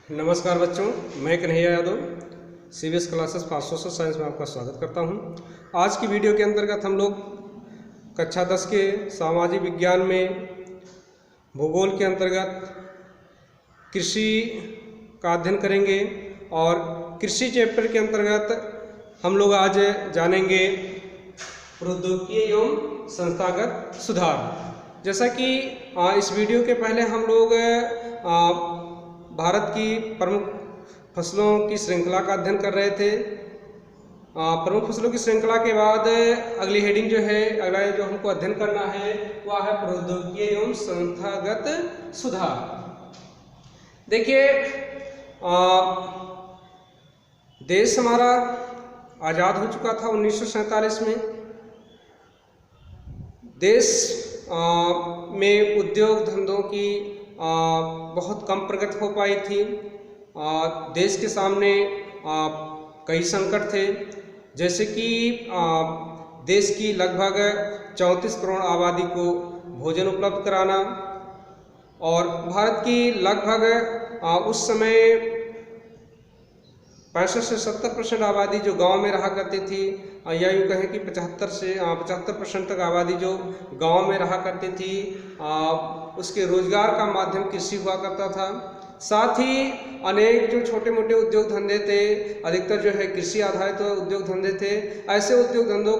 नमस्कार बच्चों, मैं Kanhaiya Yadav CBS classes for social science में आपका स्वागत करता हूं। आज की वीडियो के अंतर्गत हम लोग कक्षा 10 के सामाजिक विज्ञान में भूगोल के अंतर्गत कृषि का अध्ययन करेंगे और कृषि चैप्टर के अंतर्गत हम लोग आज जानेंगे प्रौद्योगिकी एवं संस्थागत सुधार। जैसा कि इस वीडियो के पहले हम लोग भारत की प्रमुख फसलों की श्रृंखला का अध्ययन कर रहे थे। प्रमुख फसलों की श्रृंखला के बाद अगली हेडिंग जो है, अगला जो हमको अध्ययन करना है वह है प्रौद्योगिकी एवं संस्थागत सुधार। देखिए, देश हमारा आज़ाद हो चुका था 1947 में। देश में उद्योग धंधों की बहुत कम प्रगति हो पाई थी। देश के सामने कई संकट थे, जैसे कि देश की लगभग 34 करोड़ आबादी को भोजन उपलब्ध कराना और भारत की लगभग उस समय 65 से 70% आबादी जो गांव में रहा करती थी, या यूँ कहें कि 75% तक आबादी जो गांव में रहा करती थी, उसके रोजगार का माध्यम कृषि हुआ करता था। साथ ही अनेक जो छोटे मोटे उद्योग धंधे थे, अधिकतर जो है कृषि आधारित उद्योग धंधे थे। ऐसे उद्योग धंधों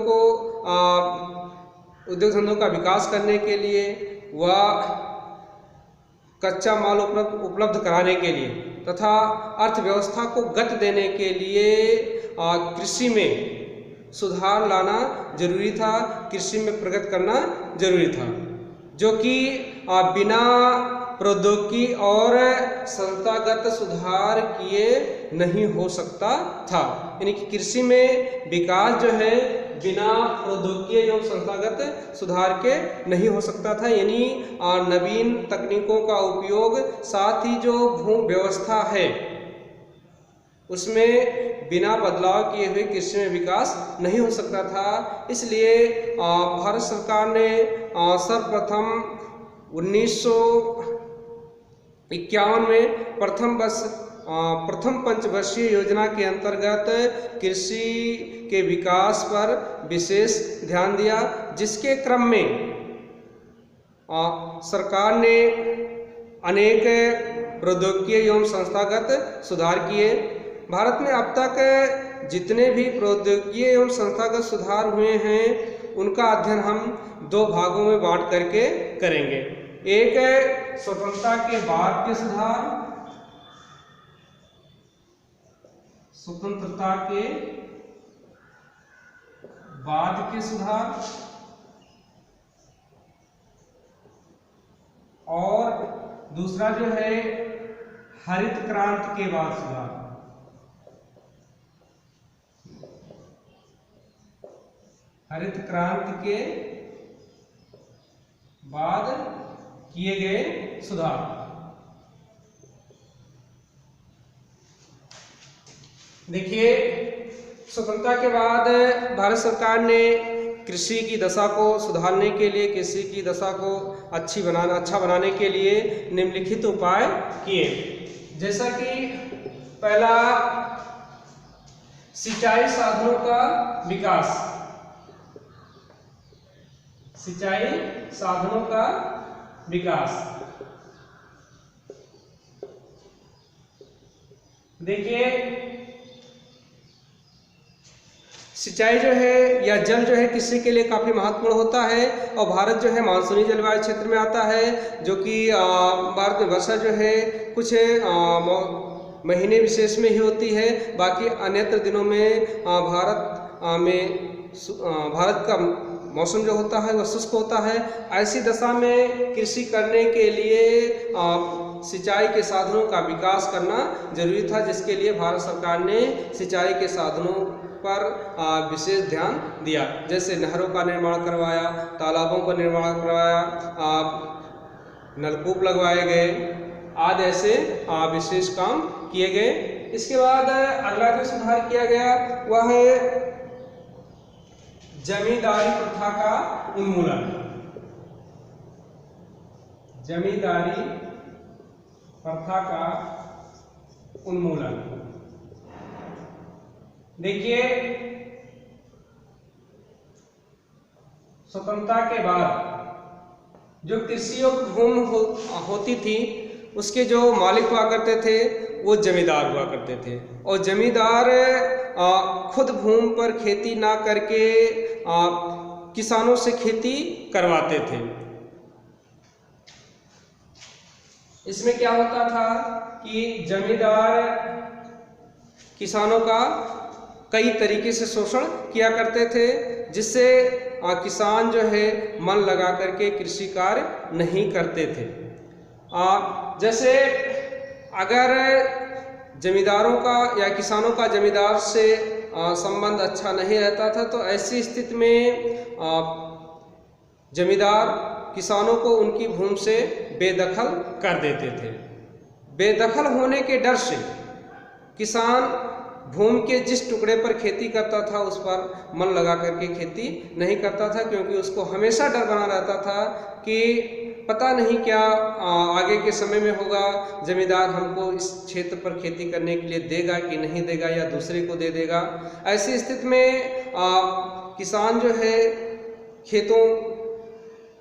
का विकास करने के लिए व कच्चा माल उपलब्ध कराने के लिए तथा अर्थव्यवस्था को गति देने के लिए कृषि में सुधार लाना जरूरी था, कृषि में प्रगति करना जरूरी था, जो कि बिना प्रौद्योगिकी और संस्थागत सुधार किए नहीं हो सकता था। यानी कि कृषि में विकास जो है बिना प्रौद्योगिकी एवं संस्थागत सुधार के नहीं हो सकता था। यानी नवीन तकनीकों का उपयोग, साथ ही जो भू व्यवस्था है उसमें बिना बदलाव किए हुए कृषि में विकास नहीं हो सकता था। इसलिए भारत सरकार ने सर्वप्रथम 1951 में प्रथम पंचवर्षीय योजना के अंतर्गत कृषि के विकास पर विशेष ध्यान दिया, जिसके क्रम में सरकार ने अनेक प्रौद्योगिकी एवं संस्थागत सुधार किए। भारत में अब तक जितने भी प्रौद्योगिकी एवं संस्थागत सुधार हुए हैं उनका अध्ययन हम दो भागों में बांट करके करेंगे। एक है स्वतंत्रता के बाद के सुधार, स्वतंत्रता के बाद के सुधार, और दूसरा जो है हरित क्रांति के बाद सुधार। हरित क्रांति के बाद किए गए सुधार। देखिए, स्वतंत्रता के बाद भारत सरकार ने कृषि की दशा को सुधारने के लिए, कृषि की दशा को अच्छा बनाने के लिए निम्नलिखित उपाय किए। जैसा कि पहला, सिंचाई साधनों का विकास। सिंचाई साधनों का विकास। देखिए, सिंचाई जो है या जल जो है कृषि के लिए काफ़ी महत्वपूर्ण होता है, और भारत जो है मानसूनी जलवायु क्षेत्र में आता है, जो कि भारत में वर्षा जो है कुछ महीने विशेष में ही होती है, बाकी अन्यत्र दिनों में भारत का मौसम जो होता है वह शुष्क होता है। ऐसी दशा में कृषि करने के लिए सिंचाई के साधनों का विकास करना जरूरी था, जिसके लिए भारत सरकार ने सिंचाई के साधनों पर विशेष ध्यान दिया। जैसे नहरों का निर्माण करवाया, तालाबों का निर्माण करवाया, नलकूप लगवाए गए, आदि ऐसे विशेष काम किए गए। इसके बाद अगला जो सुधार किया गया वह है जमींदारी प्रथा का उन्मूलन। जमींदारी प्रथा का उन्मूलन। देखिए, स्वतंत्रता के बाद जो कृषि योग्य भूमि होती थी, उसके जो मालिक हुआ करते थे वो जमींदार हुआ करते थे, और जमींदार खुद भूमि पर खेती ना करके किसानों से खेती करवाते थे। इसमें क्या होता था कि जमींदार किसानों का कई तरीके से शोषण किया करते थे, जिससे किसान जो है मन लगा करके कृषि कार्य नहीं करते थे। जैसे अगर जमींदारों का या किसानों का जमींदार से संबंध अच्छा नहीं रहता था, तो ऐसी स्थिति में जमींदार किसानों को उनकी भूमि से बेदखल कर देते थे। बेदखल होने के डर से किसान भूमि के जिस टुकड़े पर खेती करता था उस पर मन लगा करके खेती नहीं करता था, क्योंकि उसको हमेशा डर बना रहता था कि पता नहीं क्या आगे के समय में होगा, जमींदार हमको इस क्षेत्र पर खेती करने के लिए देगा कि नहीं देगा, या दूसरे को दे देगा। ऐसी स्थिति में किसान जो है खेतों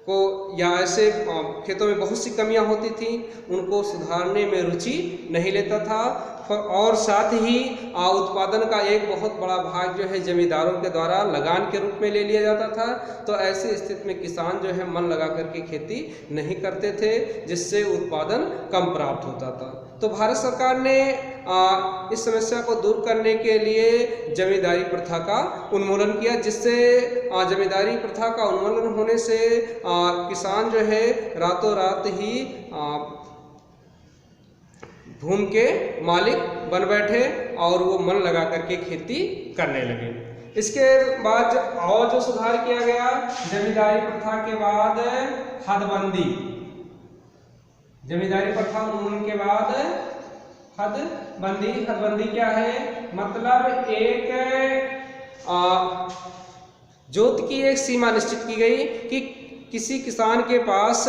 को, या ऐसे खेतों में बहुत सी कमियां होती थी, उनको सुधारने में रुचि नहीं लेता था, और साथ ही उत्पादन का एक बहुत बड़ा भाग जो है जमींदारों के द्वारा लगान के रूप में ले लिया जाता था। तो ऐसी स्थिति में किसान जो है मन लगा करके खेती नहीं करते थे, जिससे उत्पादन कम प्राप्त होता था। तो भारत सरकार ने इस समस्या को दूर करने के लिए जमींदारी प्रथा का उन्मूलन किया, जिससे जमींदारी प्रथा का उन्मूलन होने से किसान जो है रातों रात ही भूमि के मालिक बन बैठे और वो मन लगा करके खेती करने लगे। इसके बाद और जो सुधार किया गया जमींदारी प्रथा के बाद, हदबंदी। जमींदारी प्रथा उन्मूलन के बाद हदबंदी। हदबंदी क्या है? मतलब एक जोत की एक सीमा निश्चित की गई कि किसी किसान के पास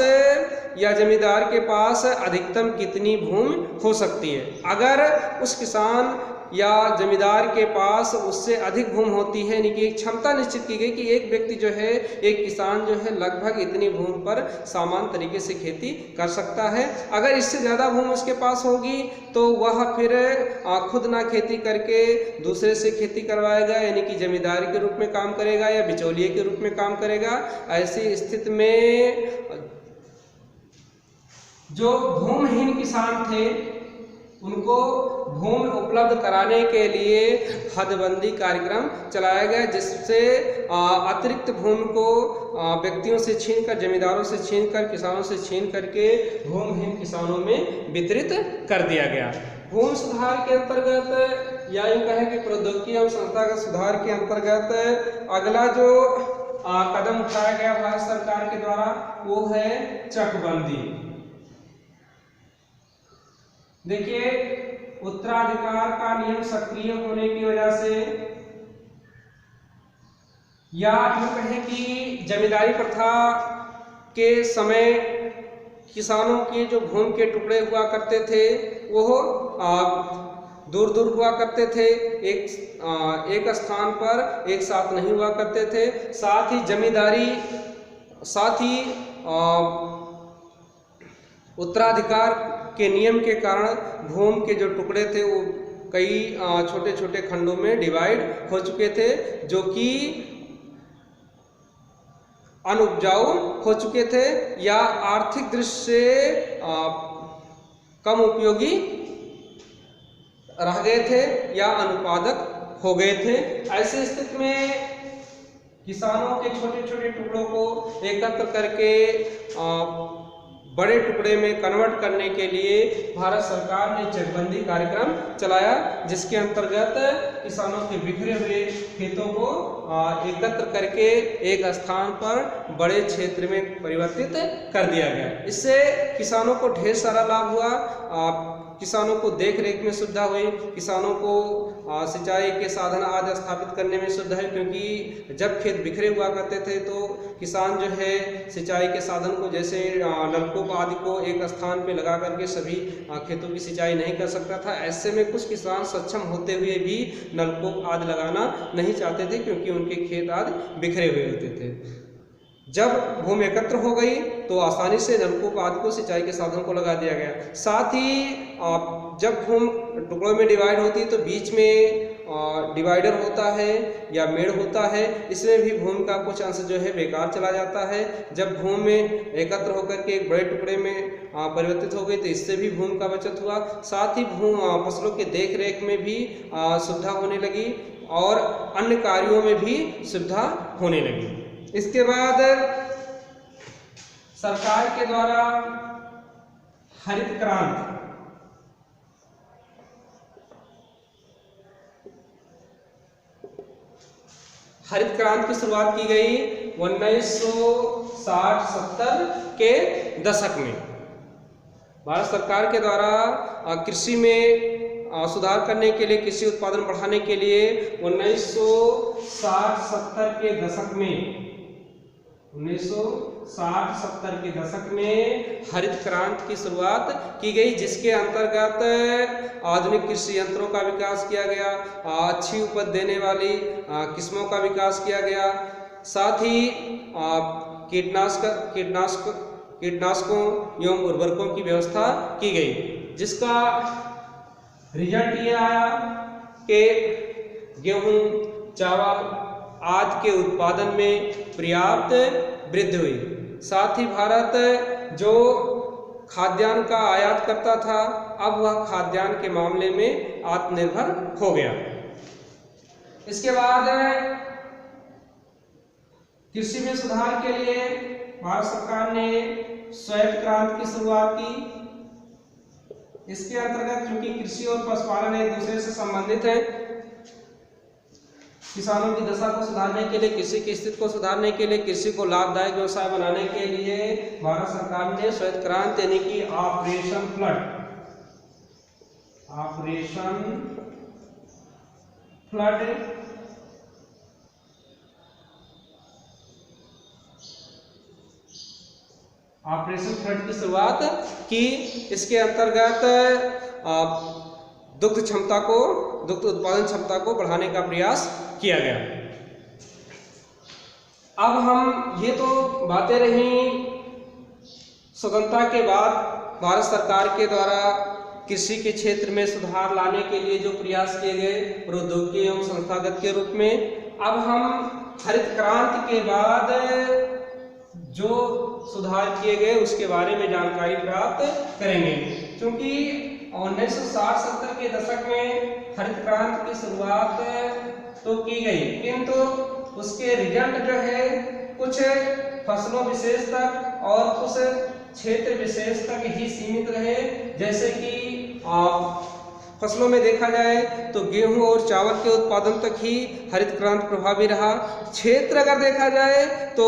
या जमींदार के पास अधिकतम कितनी भूमि हो सकती है। अगर उस किसान या जमींदार के पास उससे अधिक भूमि होती है, यानी कि एक क्षमता निश्चित की गई कि एक व्यक्ति जो है, एक किसान जो है लगभग इतनी भूमि पर समान तरीके से खेती कर सकता है। अगर इससे ज़्यादा भूमि उसके पास होगी तो वह फिर खुद ना खेती करके दूसरे से खेती करवाएगा, यानी कि जमींदार के रूप में काम करेगा या बिचौलिए के रूप में काम करेगा। ऐसी स्थिति में जो भूमिहीन किसान थे उनको भूमि उपलब्ध कराने के लिए हदबंदी कार्यक्रम चलाया गया, जिससे अतिरिक्त भूमि को व्यक्तियों से छीनकर, जमींदारों से छीनकर, किसानों से छीन करके भूमिहीन किसानों में वितरित कर दिया गया। भूमि सुधार के अंतर्गत, या यूँ कहें कि प्रौद्योगिकी एवं संस्थागत सुधार के अंतर्गत अगला जो कदम उठाया गया भारत सरकार के द्वारा वो है चकबंदी। देखिए, उत्तराधिकार का नियम सक्रिय होने की वजह से, या यूँ कहें कि जमींदारी प्रथा के समय किसानों के जो भूमि के टुकड़े हुआ करते थे वो दूर दूर हुआ करते थे, एक स्थान पर एक साथ नहीं हुआ करते थे। साथ ही जमींदारी, साथ ही उत्तराधिकार के नियम के कारण भूमि के जो टुकड़े थे वो कई छोटे छोटे खंडों में डिवाइड हो चुके थे, जो कि अनुपजाऊ हो चुके थे या आर्थिक दृष्टि से कम उपयोगी रह गए थे या अनुत्पादक हो गए थे। ऐसी स्थिति में किसानों के छोटे छोटे टुकड़ों को एकत्र करके बड़े टुकड़े में कन्वर्ट करने के लिए भारत सरकार ने चकबंदी कार्यक्रम चलाया, जिसके अंतर्गत किसानों के बिखरे हुए खेतों को एकत्र करके एक स्थान पर बड़े क्षेत्र में परिवर्तित कर दिया गया। इससे किसानों को ढेर सारा लाभ हुआ, किसानों को देख रेख में सुविधा हुई, किसानों को सिंचाई के साधन आदि स्थापित करने में सुविधा है, क्योंकि जब खेत बिखरे हुआ करते थे तो किसान जो है सिंचाई के साधन को जैसे नलकूप आदि को एक स्थान पे लगा करके सभी खेतों की सिंचाई नहीं कर सकता था। ऐसे में कुछ किसान सक्षम होते हुए भी नलकूप आदि लगाना नहीं चाहते थे, क्योंकि उनके खेत आदि बिखरे हुए होते थे। जब भूमि एकत्र हो गई तो आसानी से नलकूप आदि को सिंचाई के साधनों को लगा दिया गया। साथ ही जब भूमि टुकड़ों में डिवाइड होती है तो बीच में डिवाइडर होता है या मेड़ होता है, इसमें भी भूमि का कुछ अंश जो है बेकार चला जाता है। जब भूमि में एकत्र होकर के एक बड़े टुकड़े में परिवर्तित हो गई तो इससे भी भूमि का बचत हुआ। साथ ही फसलों के देख रेख में भी सुविधा होने लगी और अन्य कार्यों में भी सुविधा होने लगी। इसके बाद सरकार के द्वारा हरित क्रांति, हरित क्रांति की शुरुआत की गई 1960-70 के दशक में। भारत सरकार के द्वारा कृषि में सुधार करने के लिए, कृषि उत्पादन बढ़ाने के लिए 1960-70 के दशक में 1960-70 के दशक में हरित क्रांति की शुरुआत की गई, जिसके अंतर्गत आधुनिक कृषि यंत्रों का विकास किया गया, अच्छी उपज देने वाली किस्मों का विकास किया गया, साथ ही कीटनाशकों एवं उर्वरकों की व्यवस्था की गई, जिसका रिजल्ट ये आया कि गेहूं, चावल आदि के उत्पादन में पर्याप्त वृद्धि हुई। साथ ही भारत जो खाद्यान्न का आयात करता था, अब वह खाद्यान्न के मामले में आत्मनिर्भर हो गया। इसके बाद कृषि में सुधार के लिए भारत सरकार ने श्वेत क्रांति की शुरुआत की। इसके अंतर्गत चूंकि कृषि और पशुपालन एक दूसरे से संबंधित है, किसानों की दशा को सुधारने के लिए, कृषि की स्थिति को सुधारने के लिए, कृषि को लाभदायक व्यवसाय बनाने के लिए भारत सरकार ने श्वेत क्रांति यानी कि ऑपरेशन फ्लड की शुरुआत की। इसके अंतर्गत दुग्ध उत्पादन क्षमता को बढ़ाने का प्रयास किया गया। अब हम ये तो बातें रही स्वतंत्रता के बाद भारत सरकार के द्वारा कृषि के क्षेत्र में सुधार लाने के लिए जो प्रयास किए गए प्रौद्योगिकी एवं संस्थागत के रूप में। अब हम हरित क्रांति के बाद जो सुधार किए गए उसके बारे में जानकारी प्राप्त करेंगे, क्योंकि 1960-70 के दशक में हरित क्रांति की शुरुआत तो की गई, किंतु उसके रिजल्ट जो है कुछ फसलों विशेष तक और कुछ क्षेत्र विशेष तक ही सीमित रहे। जैसे कि फसलों में देखा जाए तो गेहूं और चावल के उत्पादन तक ही हरित क्रांति प्रभावी रहा। क्षेत्र अगर देखा जाए तो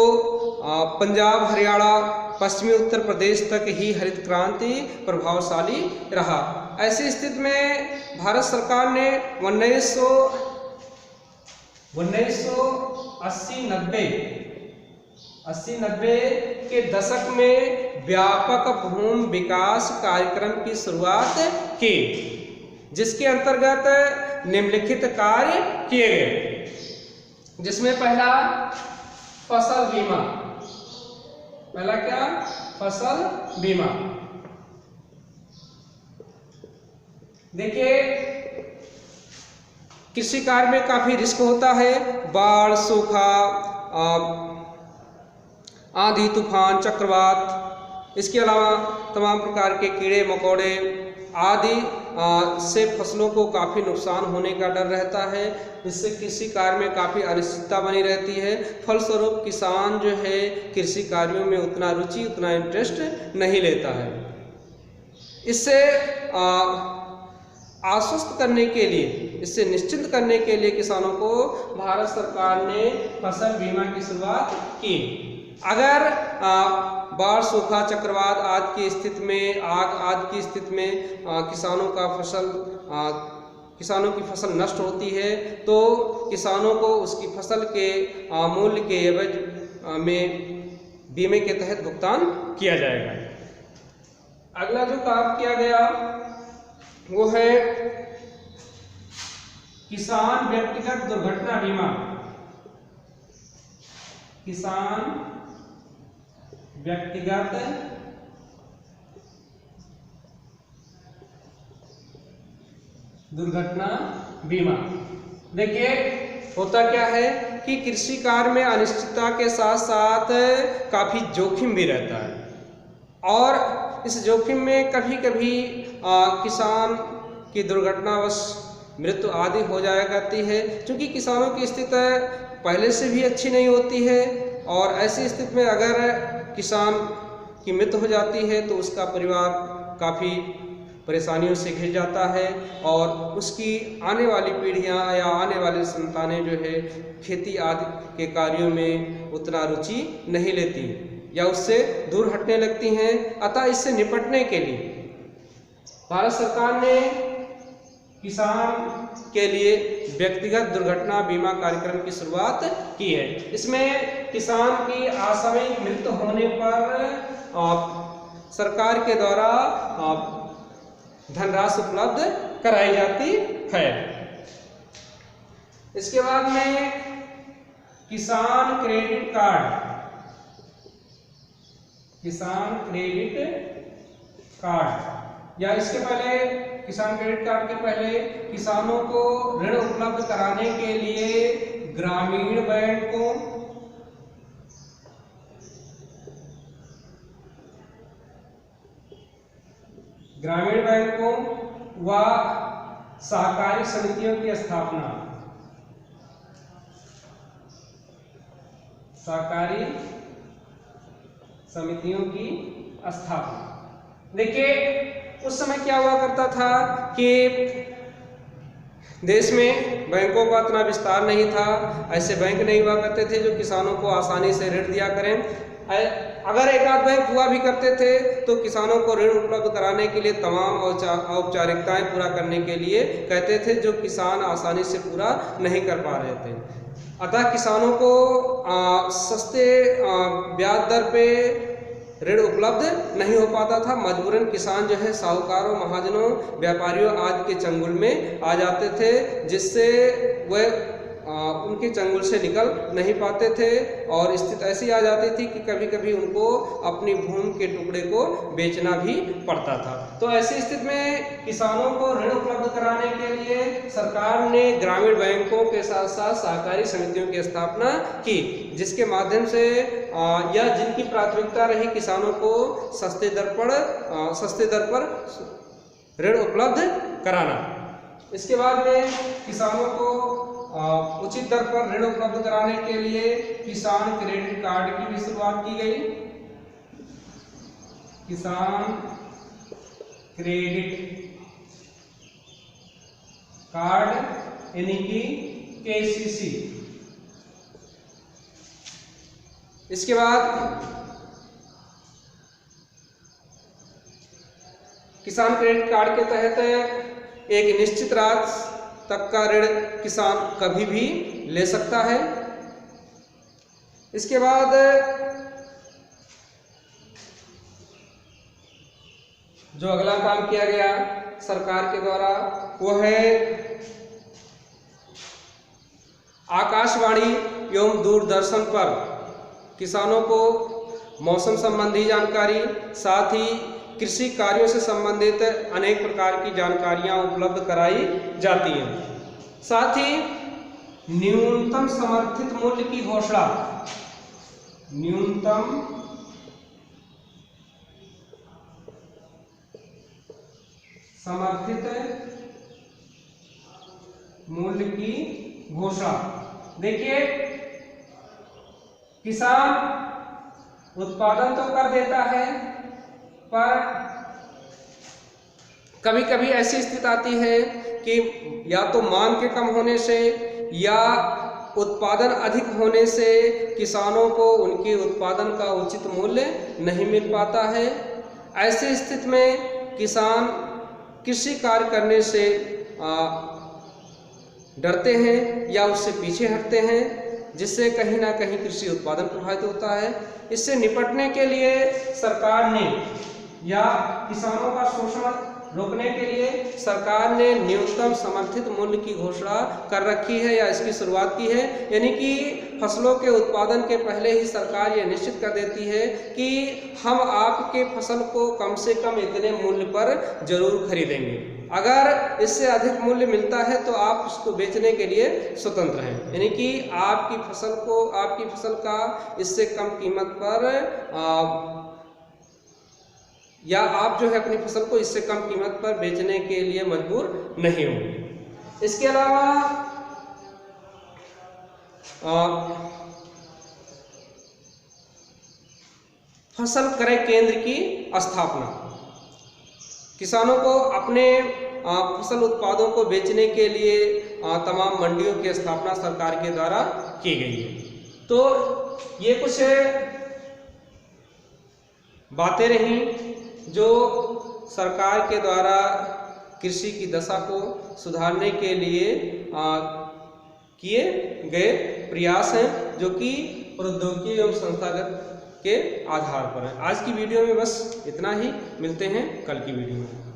पंजाब, हरियाणा, पश्चिमी उत्तर प्रदेश तक ही हरित क्रांति प्रभावशाली रहा। ऐसी स्थिति में भारत सरकार ने 1980-90 के दशक में व्यापक भूमि विकास कार्यक्रम की शुरुआत की, जिसके अंतर्गत निम्नलिखित कार्य किए गए, जिसमें पहला फसल बीमा। पहला क्या? फसल बीमा। देखिए, कृषि कार्य में काफी रिस्क होता है। बाढ़, सूखा, आंधी, तूफान, चक्रवात, इसके अलावा तमाम प्रकार के कीड़े मकोड़े आदि से फसलों को काफ़ी नुकसान होने का डर रहता है। इससे कृषि कार्य में काफ़ी अनिश्चितता बनी रहती है। फलस्वरूप किसान जो है कृषि कार्यों में उतना रुचि, उतना इंटरेस्ट नहीं लेता है। इससे आश्वस्त करने के लिए, इससे निश्चिंत करने के लिए किसानों को भारत सरकार ने फसल बीमा की शुरुआत की। अगर बाढ़, सूखा, चक्रवात आदि की स्थिति में, आग आदि की स्थिति में किसानों की फसल नष्ट होती है तो किसानों को उसकी फसल के मूल्य के एवज में बीमे के तहत भुगतान किया जाएगा। अगला जो काम किया गया वो है किसान व्यक्तिगत दुर्घटना बीमा। किसान व्यक्तिगत दुर्घटना बीमा। देखिए होता क्या है कि कृषि कार्य में अनिश्चितता के साथ साथ काफी जोखिम भी रहता है और इस जोखिम में कभी कभी किसान की दुर्घटनावश मृत्यु आदि हो जाया करती है, क्योंकि किसानों की स्थिति पहले से भी अच्छी नहीं होती है और ऐसी स्थिति में अगर किसान की मृत्यु हो जाती है तो उसका परिवार काफ़ी परेशानियों से घिर जाता है और उसकी आने वाली पीढ़ियां या आने वाली संतानें जो है खेती आदि के कार्यों में उतना रुचि नहीं लेती या उससे दूर हटने लगती हैं। अतः इससे निपटने के लिए भारत सरकार ने किसान के लिए व्यक्तिगत दुर्घटना बीमा कार्यक्रम की शुरुआत की है। इसमें किसान की असामयिक मृत्यु होने पर सरकार के द्वारा धनराशि उपलब्ध कराई जाती है। इसके बाद में किसान क्रेडिट कार्ड। किसान क्रेडिट कार्ड या इसके पहले किसान क्रेडिट कार्ड के पहले किसानों को ऋण उपलब्ध कराने के लिए ग्रामीण बैंकों व सहकारी समितियों की स्थापना। सहकारी समितियों की स्थापना। देखिए उस समय क्या हुआ करता था कि देश में बैंकों का इतना विस्तार नहीं था, ऐसे बैंक नहीं हुआ करते थे जो किसानों को आसानी से ऋण दिया करें। अगर एक आध बैंक हुआ भी करते थे तो किसानों को ऋण उपलब्ध कराने के लिए तमाम औपचारिकताएं पूरा करने के लिए कहते थे जो किसान आसानी से पूरा नहीं कर पा रहे थे। अतः किसानों को सस्ते ब्याज दर पे ऋण उपलब्ध नहीं हो पाता था। मजबूरन किसान जो है साहूकारों, महाजनों, व्यापारियों आदि के चंगुल में आ जाते थे, जिससे वह उनके चंगुल से निकल नहीं पाते थे और स्थिति ऐसी आ जाती थी कि कभी कभी उनको अपनी भूमि के टुकड़े को बेचना भी पड़ता था। तो ऐसी स्थिति में किसानों को ऋण उपलब्ध कराने के लिए सरकार ने ग्रामीण बैंकों के साथ साथ सहकारी समितियों की स्थापना की, जिसके माध्यम से या जिनकी प्राथमिकता रही किसानों को सस्ते दर पर ऋण उपलब्ध कराना। इसके बाद में किसानों को उचित दर पर ऋण उपलब्ध कराने के लिए किसान क्रेडिट कार्ड की भी शुरुआत की गई। किसान क्रेडिट कार्ड यानी कि केसीसी। इसके बाद किसान क्रेडिट कार्ड के तहत एक निश्चित राशि तक का ऋण किसान कभी भी ले सकता है। इसके बाद जो अगला काम किया गया सरकार के द्वारा वो है आकाशवाणी एवं दूरदर्शन पर किसानों को मौसम संबंधी जानकारी, साथ ही कृषि कार्यों से संबंधित अनेक प्रकार की जानकारियां उपलब्ध कराई जाती हैं। साथ ही न्यूनतम समर्थित मूल्य की घोषणा। न्यूनतम समर्थित मूल्य की घोषणा। देखिए किसान उत्पादन तो कर देता है पर कभी कभी ऐसी स्थिति आती है कि या तो मांग के कम होने से या उत्पादन अधिक होने से किसानों को उनके उत्पादन का उचित मूल्य नहीं मिल पाता है। ऐसी स्थिति में किसान कृषि कार्य करने से डरते हैं या उससे पीछे हटते हैं, जिससे कहीं ना कहीं कृषि उत्पादन प्रभावित होता है। इससे निपटने के लिए सरकार ने या किसानों का शोषण रोकने के लिए सरकार ने न्यूनतम समर्थित मूल्य की घोषणा कर रखी है या इसकी शुरुआत की है। यानी कि फसलों के उत्पादन के पहले ही सरकार ये निश्चित कर देती है कि हम आपके फसल को कम से कम इतने मूल्य पर जरूर खरीदेंगे। अगर इससे अधिक मूल्य मिलता है तो आप उसको बेचने के लिए स्वतंत्र हैं। यानी कि आपकी फसल का इससे कम कीमत पर या आप जो है अपनी फसल को इससे कम कीमत पर बेचने के लिए मजबूर नहीं होंगे। इसके अलावा फसल क्रय केंद्र की स्थापना, किसानों को अपने फसल उत्पादों को बेचने के लिए तमाम मंडियों की स्थापना सरकार के द्वारा की गई है। तो ये कुछ बातें रहीं जो सरकार के द्वारा कृषि की दशा को सुधारने के लिए किए गए प्रयास हैं, जो कि प्रौद्योगिकी एवं संस्थागत के आधार पर है। आज की वीडियो में बस इतना ही, मिलते हैं कल की वीडियो में।